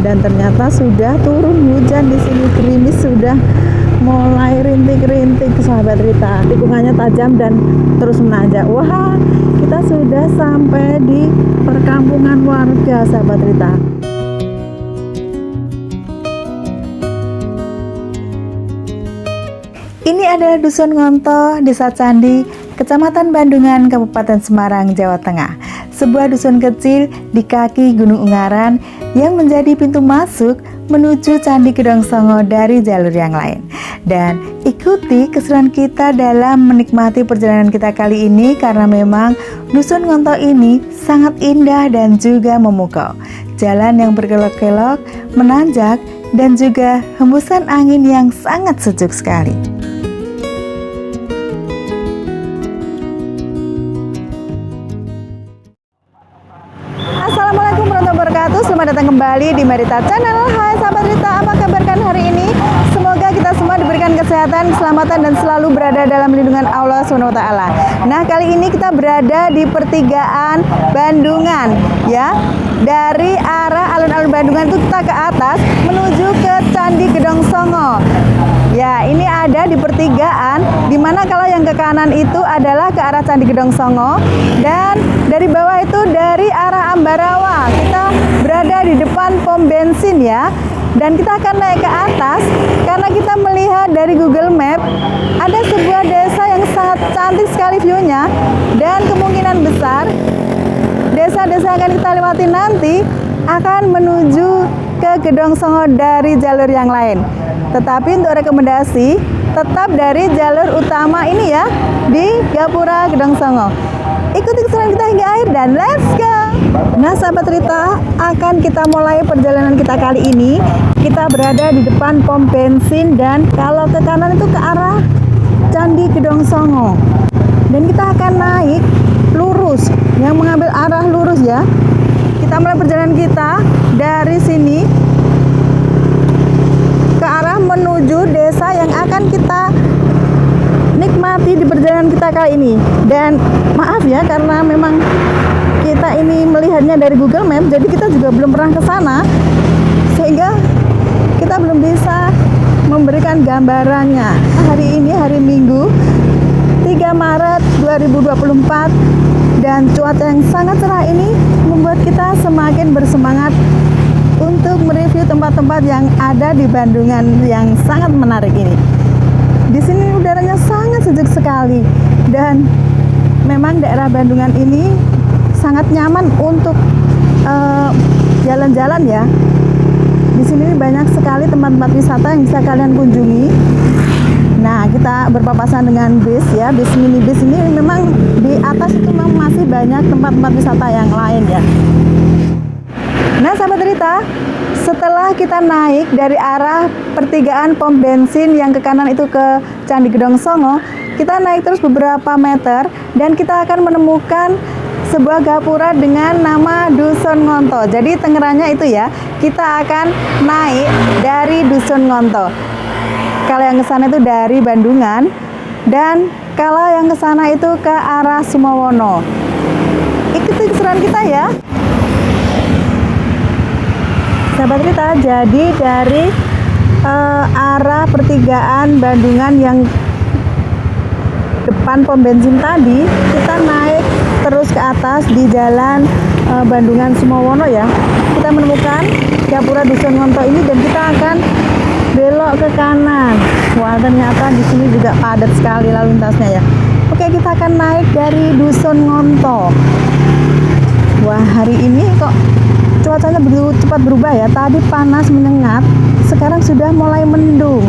Dan ternyata sudah turun hujan di sini, gerimis sudah mulai rintik-rintik, sahabat Rita. Tikungannya tajam dan terus menanjak. Wah, kita sudah sampai di perkampungan warga, sahabat Rita. Ini adalah Dusun Ngonto, Desa Candi, Kecamatan Bandungan, Kabupaten Semarang, Jawa Tengah. Sebuah dusun kecil di kaki Gunung Ungaran yang menjadi pintu masuk menuju Candi Gedong Songo dari jalur yang lain. Dan ikuti keseruan kita dalam menikmati perjalanan kita kali ini, karena memang Dusun Ngonto ini sangat indah dan juga memukau. Jalan yang berkelok-kelok, menanjak, dan juga hembusan angin yang sangat sejuk sekali. Assalamualaikum warahmatullahi wabarakatuh. Selamat datang kembali di Marita Channel. Hai sahabat Rita, apa kabar kan hari ini? Semoga kita semua diberikan kesehatan, keselamatan, dan selalu berada dalam lindungan Allah SWT. Nah, kali ini kita berada di pertigaan Bandungan, ya. Dari arah alun-alun Bandungan itu kita ke atas menuju ke Candi Gedong Songo. Ya, ini ada di pertigaan, dimana kalau yang ke kanan itu adalah ke arah Candi Gedong Songo, dan dari bawah itu dari arah Ambarawa. Kita berada di depan pom bensin, ya. Dan kita akan naik ke atas karena kita melihat dari Google Map ada sebuah desa yang sangat cantik sekali view-nya, dan kemungkinan besar desa-desa akan kita lewati nanti akan menuju ke Gedong Songo dari jalur yang lain. Tetapi untuk rekomendasi tetap dari jalur utama ini, ya, di Gapura Gedong Songo. Ikuti keseruan kita hingga akhir dan let's go. Nah sahabat Rita, akan kita mulai perjalanan kita kali ini. Kita berada di depan pom bensin, dan kalau ke kanan itu ke arah Candi Gedong Songo. Dan kita akan naik lurus, yang mengambil arah lurus, ya. Kita mulai perjalanan kita dari sini ke arah menuju desa yang akan kita nikmati di perjalanan kita kali ini. Dan maaf ya, karena memang kita ini melihatnya dari Google Map, jadi kita juga belum pernah ke sana, sehingga kita belum bisa memberikan gambarannya. Hari ini hari Minggu 3 Maret 2024, dan cuaca yang sangat cerah ini membuat kita semakin bersemangat untuk mereview tempat-tempat yang ada di Bandungan yang sangat menarik ini. Di sini udaranya sangat sejuk sekali, dan memang daerah Bandungan ini sangat nyaman untuk jalan-jalan, ya. Di sini banyak sekali tempat-tempat wisata yang bisa kalian kunjungi. Nah, kita berpapasan dengan bis, ya. Bis minibus ini memang di atas itu memang masih banyak tempat-tempat wisata yang lain, ya. Nah, sahabat Rita, setelah kita naik dari arah pertigaan pom bensin yang ke kanan itu ke Candi Gedong Songo, kita naik terus beberapa meter dan kita akan menemukan sebuah gapura dengan nama Dusun Ngonto. Jadi Tangerangnya itu, ya, kita akan naik dari Dusun Ngonto. Kalau yang ke sana itu dari Bandungan, dan kalau yang ke sana itu ke arah Sumowono. Ikuti keseruan kita, ya. Sahabat Rita, jadi dari arah pertigaan Bandungan yang depan pom bensin tadi, kita naik terus ke atas di jalan Bandungan Sumowono, ya. Kita menemukan Gapura Dusun Ngonto ini, dan kita akan belok ke kanan. Wah, ternyata di sini juga padat sekali lalu lintasnya, ya. Oke, kita akan naik dari Dusun Ngonto. Wah, hari ini kok cuacanya begitu cepat berubah, ya. Tadi panas menyengat, sekarang sudah mulai mendung.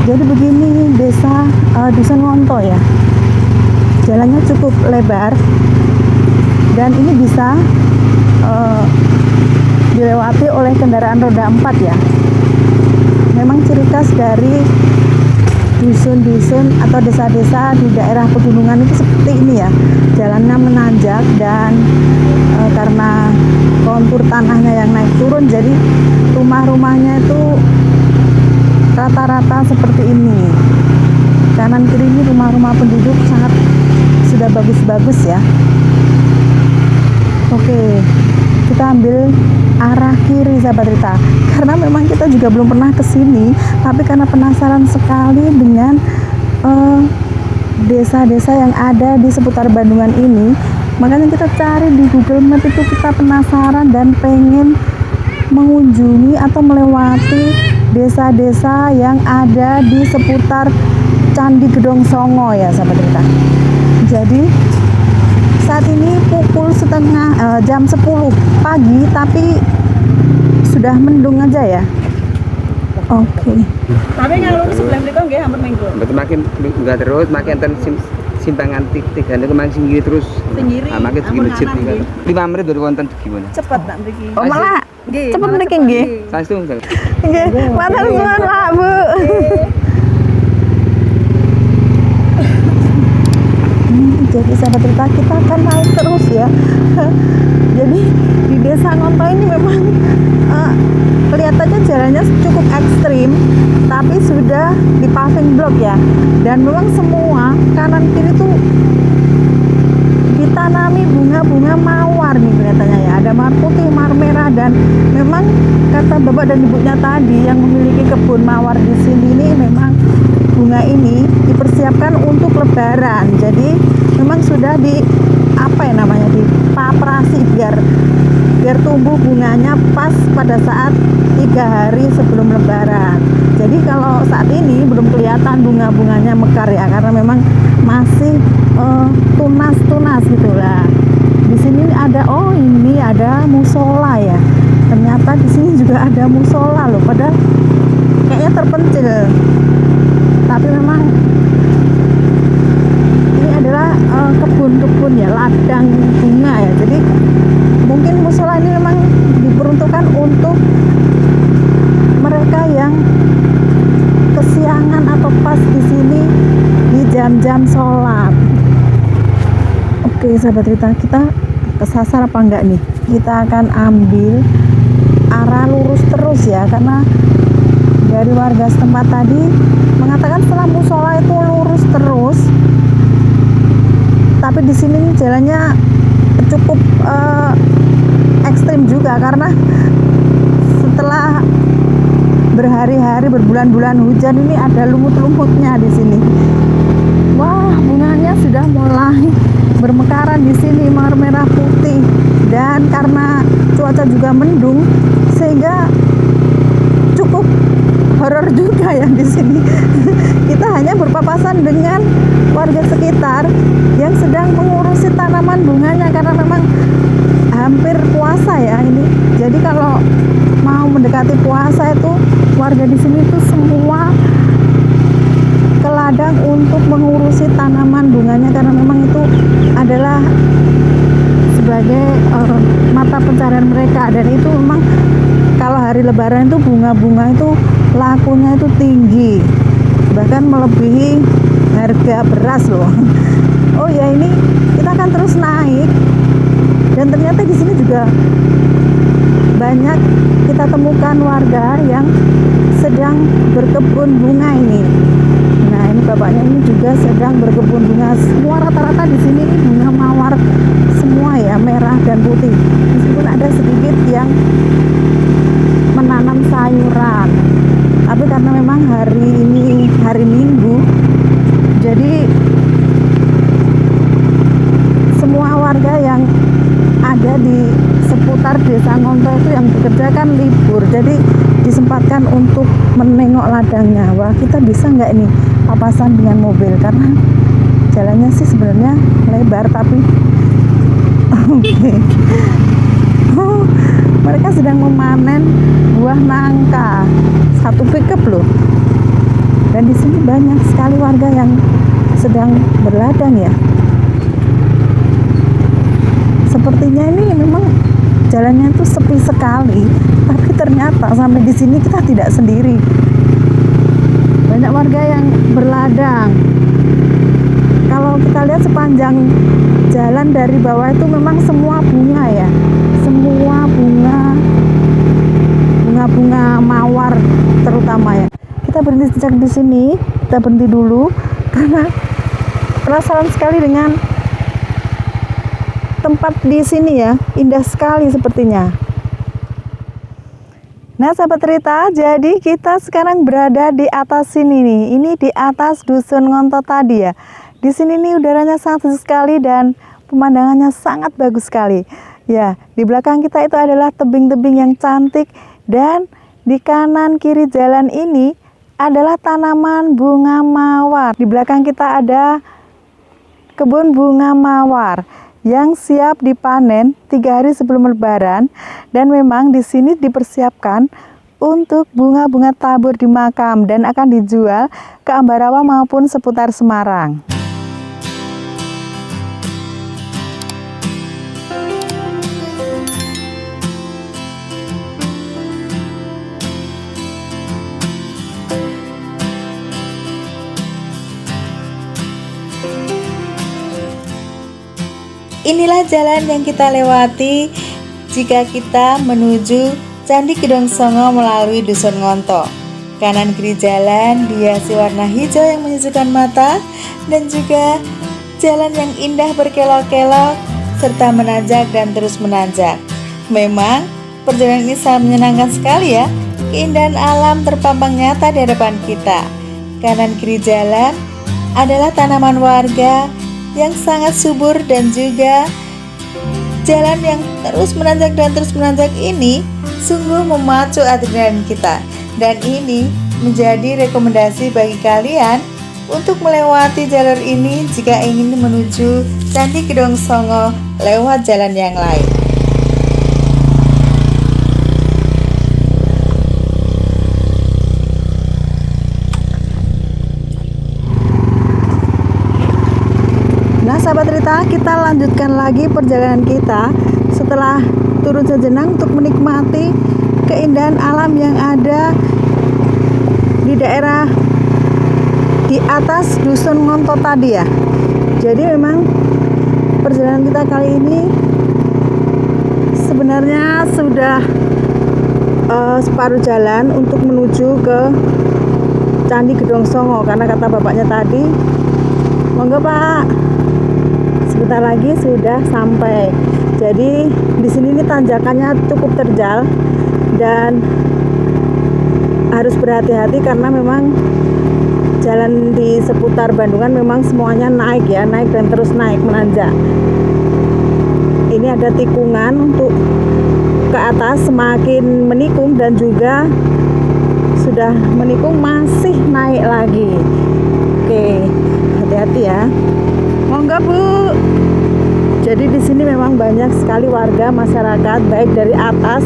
Jadi begini desa Dusun Ngonto, ya. Jalannya cukup lebar, dan ini bisa dilewati oleh kendaraan roda 4, ya. Memang ciri khas dari dusun-dusun atau desa-desa di daerah pegunungan itu seperti ini, ya. Jalannya menanjak, dan karena kontur tanahnya yang naik turun, jadi rumah-rumahnya itu rata-rata seperti ini. Kanan kiri ini rumah-rumah penduduk sangat sudah bagus-bagus, ya. Oke, kita ambil arah kiri sahabat Rita, karena memang kita juga belum pernah ke sini, tapi karena penasaran sekali dengan desa-desa yang ada di seputar Bandungan ini, makanya kita cari di Google Map itu, kita penasaran dan pengen mengunjungi atau melewati desa-desa yang ada di seputar Candi Gedong Songo ya sahabat Rita. Jadi saat ini pukul jam 10 pagi, tapi sudah mendung aja ya. Oke. Tapi ngalur sebelah mereka nggih hampir minggu. Betul, makin enggak terus makin enten simpangan titik dan itu makin singgiri terus. Singgiri. Makin Ampun masjid nganan, juga. 5 menit dari wonten gimana? Cepet nak mriki. Oh malah Nggih, cepet malah mriki cepet, nggih. Saestu. Nggih, matur nuwun Pak, Bu. Jadi sahabat Rita, kita akan naik terus ya. Jadi di Desa Ngonto ini memang kelihatannya jalannya cukup ekstrim, tapi sudah di paving block ya. Dan memang semua kanan kiri tuh ditanami bunga-bunga mawar nih kelihatannya ya. Ada mawar putih, mawar merah, dan memang kata bapak dan ibunya tadi yang memiliki kebun mawar di sini ini, memang bunga ini dipersiapkan untuk lebaran. Jadi memang sudah di dipaprasi biar tumbuh bunganya pas pada saat 3 hari sebelum lebaran. Jadi kalau saat ini belum kelihatan bunga-bunganya mekar ya, karena memang masih tunas-tunas gitulah. Di sini ada ini ada musola ya. Ternyata di sini juga ada musola loh, padahal kayaknya terpencil. Tapi memang ini adalah kebun-kebun ya, ladang bunga ya. Jadi mungkin musola ini memang diperuntukkan untuk mereka yang kesiangan atau pas di sini di jam-jam sholat. Oke sahabat Rita, kita kesasar apa enggak nih? Kita akan ambil arah lurus terus ya, karena dari warga setempat tadi mengatakan setelah musola itu lurus terus. Tapi di sini jalannya cukup ekstrim juga, karena setelah berhari-hari berbulan-bulan hujan ini ada lumut-lumutnya di sini. Wah, bunganya sudah mulai bermekaran di sini, mawar merah putih, dan karena cuaca juga mendung sehingga cukup horor juga ya di sini. Kita hanya berpapasan dengan warga sekitar yang sedang mengurusi tanaman bunganya, karena memang hampir puasa ya ini. Jadi kalau mau mendekati puasa itu warga di sini itu semua ke ladang untuk mengurusi tanaman bunganya, karena memang itu adalah sebagai mata pencarian mereka. Dan itu memang kalau hari lebaran itu bunga-bunga itu lakunya itu tinggi, bahkan melebihi harga beras loh. Oh ya, ini kita akan terus naik, dan ternyata di sini juga banyak kita temukan warga yang sedang berkebun bunga ini. Nah, ini bapaknya ini juga sedang berkebun bunga. Semua rata-rata di sini bunga mawar semua ya, merah dan putih. Meskipun ada sedikit yang menanam sayuran, tapi karena memang hari ini hari Minggu, jadi semua warga yang ada di seputar Desa Ngonto itu yang bekerja kan libur, jadi disempatkan untuk menengok ladangnya. Wah, kita bisa nggak ini papasan dengan mobil, karena jalannya sih sebenarnya lebar, tapi oke. Oh, mereka sedang memanen buah nangka, satu pickup loh. Dan di sini banyak sekali warga yang sedang berladang ya. Sepertinya ini memang jalannya itu sepi sekali, tapi ternyata sampai di sini kita tidak sendiri. Banyak warga yang berladang. Kalau kita lihat sepanjang jalan dari bawah itu memang semua bunga ya, semua bunga mawar terutama ya. Kita berhenti sejak di sini, kita berhenti dulu karena penasaran sekali dengan tempat di sini ya, indah sekali sepertinya. Nah sahabat cerita, jadi kita sekarang berada di atas sini nih. Ini di atas Dusun Ngonto tadi ya. Di sini nih udaranya sangat sejuk sekali dan pemandangannya sangat bagus sekali. Ya, di belakang kita itu adalah tebing-tebing yang cantik dan di kanan kiri jalan ini adalah tanaman bunga mawar. Di belakang kita ada kebun bunga mawar yang siap dipanen 3 hari sebelum Lebaran, dan memang di sini dipersiapkan untuk bunga-bunga tabur di makam dan akan dijual ke Ambarawa maupun seputar Semarang. Inilah jalan yang kita lewati jika kita menuju Candi Gedong Songo melalui Dusun Ngonto. Kanan kiri jalan dihiasi warna hijau yang menyejukkan mata dan juga jalan yang indah berkelok-kelok serta menanjak dan terus menanjak. Memang perjalanan ini sangat menyenangkan sekali ya. Keindahan alam terpampang nyata di hadapan kita. Kanan kiri jalan adalah tanaman warga yang sangat subur dan juga jalan yang terus menanjak dan terus menanjak ini sungguh memacu adrenalin kita, dan ini menjadi rekomendasi bagi kalian untuk melewati jalur ini jika ingin menuju Candi Gedong Songo lewat jalan yang lain. Nah sahabat cerita, kita lanjutkan lagi perjalanan kita setelah turun sejenak untuk menikmati keindahan alam yang ada di daerah di atas Dusun Ngonto tadi ya. Jadi memang perjalanan kita kali ini sebenarnya sudah separuh jalan untuk menuju ke Candi Gedong Songo, karena kata bapaknya tadi, monggo Pak, sebentar lagi sudah sampai. Jadi di sini ini tanjakannya cukup terjal dan harus berhati-hati karena memang jalan di seputar Bandungan memang semuanya naik ya, naik dan terus naik menanjak. Ini ada tikungan untuk ke atas, semakin menikung dan juga sudah menikung masih naik lagi. Oke, hati-hati ya. Monggo Bu. Jadi di sini memang banyak sekali warga masyarakat baik dari atas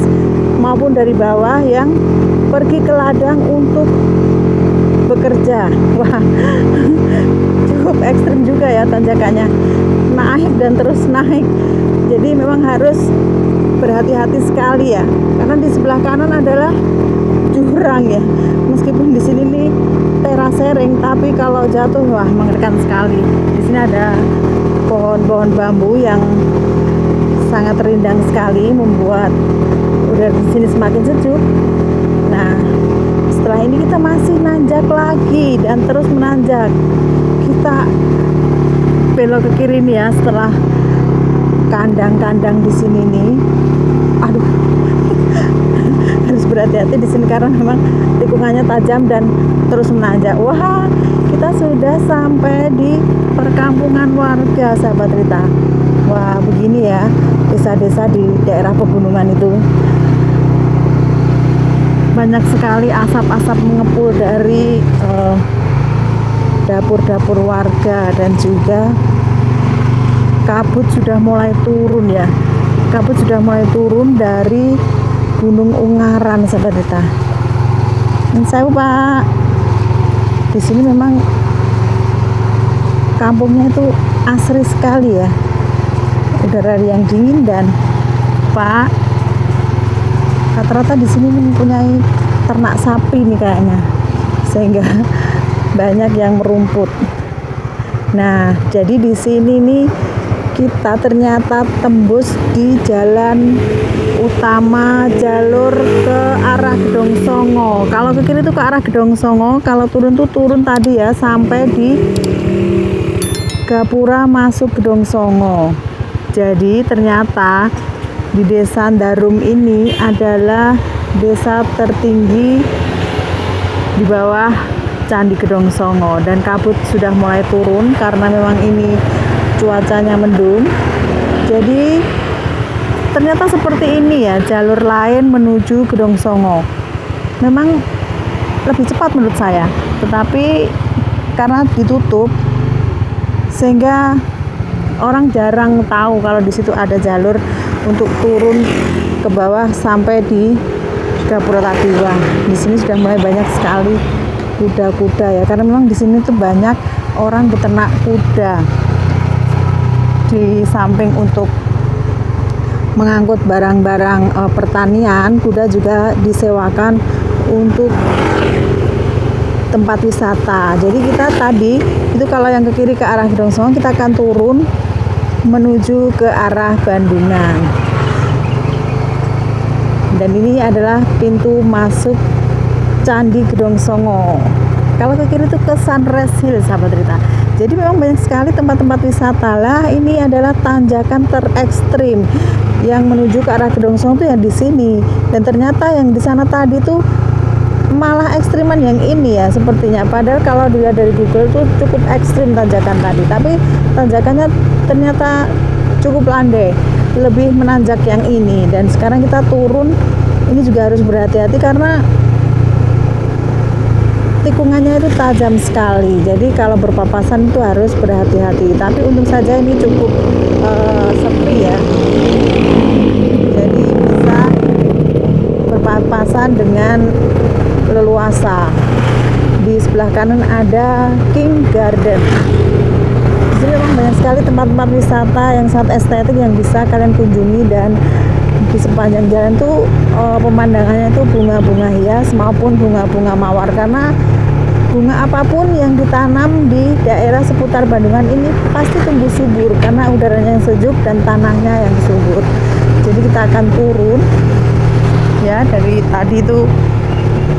maupun dari bawah yang pergi ke ladang untuk bekerja. Wah, cukup ekstrim juga ya tanjakannya, naik dan terus naik. Jadi memang harus berhati-hati sekali ya, karena di sebelah kanan adalah jurang ya. Meskipun di sini nih terasering, tapi kalau jatuh wah mengerikan sekali. Di sini ada pohon-pohon bambu yang sangat rindang sekali, membuat udara di sini semakin sejuk. Nah, setelah ini kita masih nanjak lagi dan terus menanjak. Kita belok ke kiri nih ya, setelah kandang-kandang di sini nih. Aduh, harus berhati-hati di sini karena memang tikungannya tajam dan terus menanjak. Wah, kita sudah sampai di perkampungan warga sahabat cerita. Wah, begini ya desa-desa di daerah pegunungan itu. Banyak sekali asap-asap mengepul dari dapur-dapur warga, dan juga kabut sudah mulai turun ya. Kabut sudah mulai turun dari Gunung Ungaran sahabat cerita. Saya Pak, di sini memang kampungnya itu asri sekali ya, udara yang dingin, dan Pak, rata-rata di sini mempunyai ternak sapi nih kayaknya, sehingga banyak yang merumput. Nah, jadi di sini nih kita ternyata tembus di jalan utama jalur ke arah Gedong Songo. Kalau ke kiri itu ke arah Gedong Songo, kalau turun tuh turun tadi ya sampai di Gapura masuk Gedong Songo. Jadi ternyata di Desa Darum ini adalah desa tertinggi di bawah Candi Gedong Songo, dan kabut sudah mulai turun karena memang ini cuacanya mendung. Jadi ternyata seperti ini ya jalur lain menuju Gedong Songo. Memang lebih cepat menurut saya, tetapi karena ditutup sehingga orang jarang tahu kalau di situ ada jalur untuk turun ke bawah sampai di Gapura Tadiwa. Di sini sudah mulai banyak sekali kuda-kuda ya, karena memang di sini tuh banyak orang beternak kuda. Di samping untuk mengangkut barang-barang pertanian, kuda juga disewakan untuk tempat wisata. Jadi kita tadi itu kalau yang ke kiri ke arah Gedong Songo, kita akan turun menuju ke arah Bandungan. Dan ini adalah pintu masuk Candi Gedong Songo. Kalau ke kiri itu ke Sunrise Hill, sahabat Rita. Jadi memang banyak sekali tempat-tempat wisata lah. Ini adalah tanjakan terekstrim yang menuju ke arah Gedong Songo itu yang di sini. Dan ternyata yang di sana tadi tuh malah ekstriman yang ini ya sepertinya. Padahal kalau dilihat dari Google tuh cukup ekstrim tanjakan tadi. Tapi tanjakannya ternyata cukup landai, lebih menanjak yang ini. Dan sekarang kita turun, ini juga harus berhati-hati karena tikungannya itu tajam sekali. Jadi kalau berpapasan itu harus berhati-hati. Tapi untung saja ini cukup sepi ya. Jadi bisa berpapasan dengan leluasa. Di sebelah kanan ada King Garden. Di sini memang banyak sekali tempat-tempat wisata yang sangat estetik yang bisa kalian kunjungi, dan di sepanjang jalan tuh pemandangannya itu bunga-bunga hias maupun bunga-bunga mawar, karena bunga apapun yang ditanam di daerah seputar Bandungan ini pasti tumbuh subur karena udaranya yang sejuk dan tanahnya yang subur. Jadi kita akan turun ya, dari tadi itu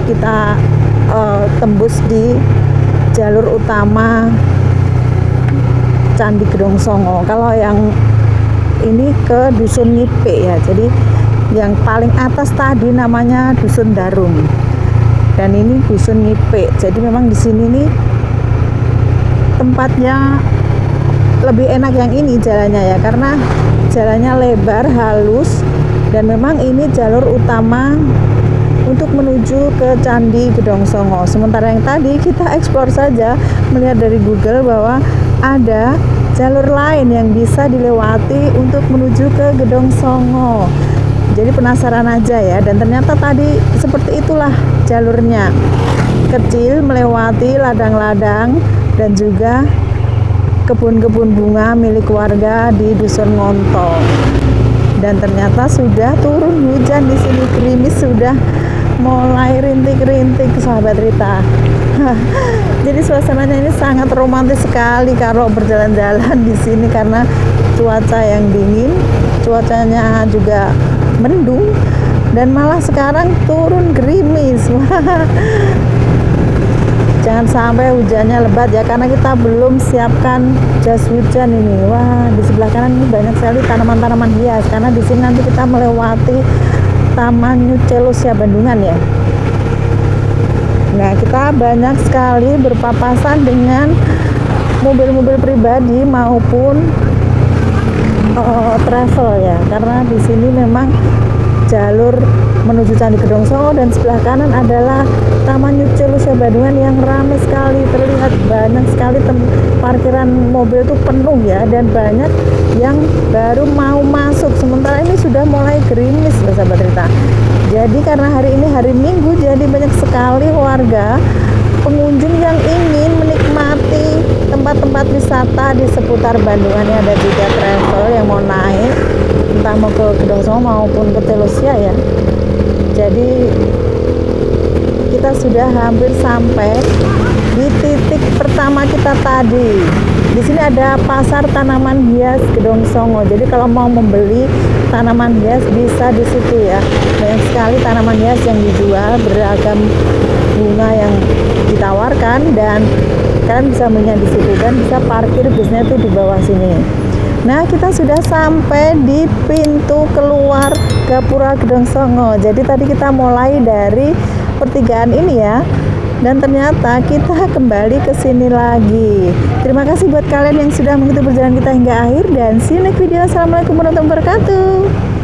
kita tembus di jalur utama Candi Gedong Songo. Kalau yang ini ke Dusun Nyipe ya. Jadi yang paling atas tadi namanya Dusun Darum. Dan ini Dusun Nyipe. Jadi memang di sini nih tempatnya lebih enak yang ini jalannya ya, karena jalannya lebar, halus, dan memang ini jalur utama untuk menuju ke Candi Gedong Songo. Sementara yang tadi kita eksplor saja, melihat dari Google bahwa ada jalur lain yang bisa dilewati untuk menuju ke Gedong Songo. Jadi penasaran aja ya, dan ternyata tadi seperti itulah jalurnya. Kecil, melewati ladang-ladang dan juga kebun-kebun bunga milik warga di Dusun Ngonto. Dan ternyata sudah turun hujan di sini, gerimis sudah mulai rintik-rintik, sahabat Rita. Jadi suasananya ini sangat romantis sekali kalau berjalan-jalan di sini karena cuaca yang dingin, cuacanya juga mendung, dan malah sekarang turun gerimis. Jangan sampai hujannya lebat ya, karena kita belum siapkan jas hujan ini. Wah, di sebelah kanan ini banyak sekali tanaman-tanaman hias, karena di sini nanti kita melewati Taman New Celosia Bandungan ya. Nah, kita banyak sekali berpapasan dengan mobil-mobil pribadi maupun travel ya, karena di sini memang jalur menuju Candi Gedong Songo, dan sebelah kanan adalah Taman New Celosia Bandungan yang ramai sekali. Terlihat banyak sekali parkiran mobil itu penuh ya, dan banyak yang baru mau masuk, sementara ini sudah mulai gerimis loh, sahabat Rita. Jadi karena hari ini hari Minggu, jadi banyak sekali warga pengunjung yang ingin menikmati tempat-tempat wisata di seputar Bandungan. Ada juga travel yang mau naik, entah mau ke Gedong Songo maupun ke Celosia ya. Jadi kita sudah hampir sampai di titik pertama kita tadi. Di sini ada pasar tanaman hias Gedong Songo. Jadi kalau mau membeli tanaman hias bisa di situ ya. Banyak sekali tanaman hias yang dijual, beragam bunga yang ditawarkan, dan kalian bisa belinya di situ, dan bisa parkir bisnya itu di bawah sini. Nah, kita sudah sampai di pintu keluar Gapura Gedong Songo. Jadi tadi kita mulai dari pertigaan ini ya. Dan ternyata kita kembali ke sini lagi. Terima kasih buat kalian yang sudah mengikuti perjalanan kita hingga akhir dan see you next video. Assalamualaikum warahmatullahi wabarakatuh.